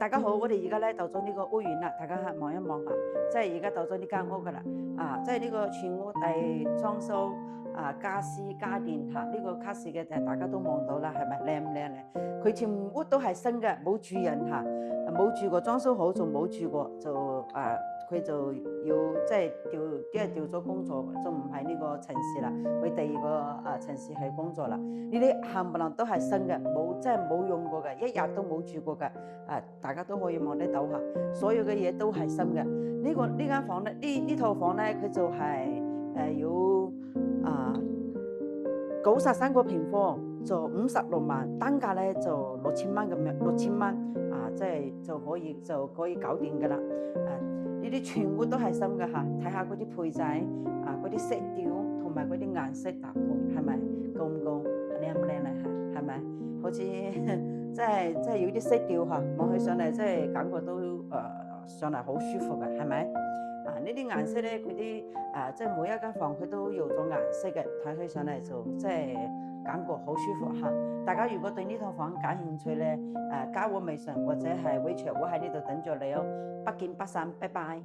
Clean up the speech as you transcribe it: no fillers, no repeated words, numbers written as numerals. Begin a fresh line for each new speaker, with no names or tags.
大家好，我哋而家咧到咗呢個屋苑啦，大家望一望下，即係而家到咗呢間屋噶啦，即係呢個全屋大裝修家私家電嚇，呢個卡士嘅大家都望到啦，係咪靚唔靚咧？佢全屋都係新嘅，冇住人嚇，冇住過，裝修好仲冇住過，佢就要即係調咗工作，就唔喺呢個城市啦，去第二個城市去工作啦。呢啲冚唪唥都係新嘅，即係冇用過嘅，一日都冇住過嘅。大家都可以望得到嚇，所有嘅嘢都係新嘅。呢間房咧，呢套房咧，佢就係有93個平方，就56萬，單價咧就6000蚊咁樣，6000蚊即係就可以搞掂噶啦。呢啲全部都係新嘅嚇，睇下嗰啲配仔嗰啲色調同埋嗰啲顏色搭配係咪夠唔夠靚唔靚咧嚇？係咪好似即係有啲色調嚇，望起上嚟即係感覺都上嚟好舒服嘅，係咪？呢啲顏色咧，佢啲即係每一間房佢都有咗顏色嘅，睇起上嚟就即係感覺好舒服嚇。大家如果對呢套房感興趣咧，加我微信或者係 WeChat，我喺呢度等住你哦，不見不散，拜拜。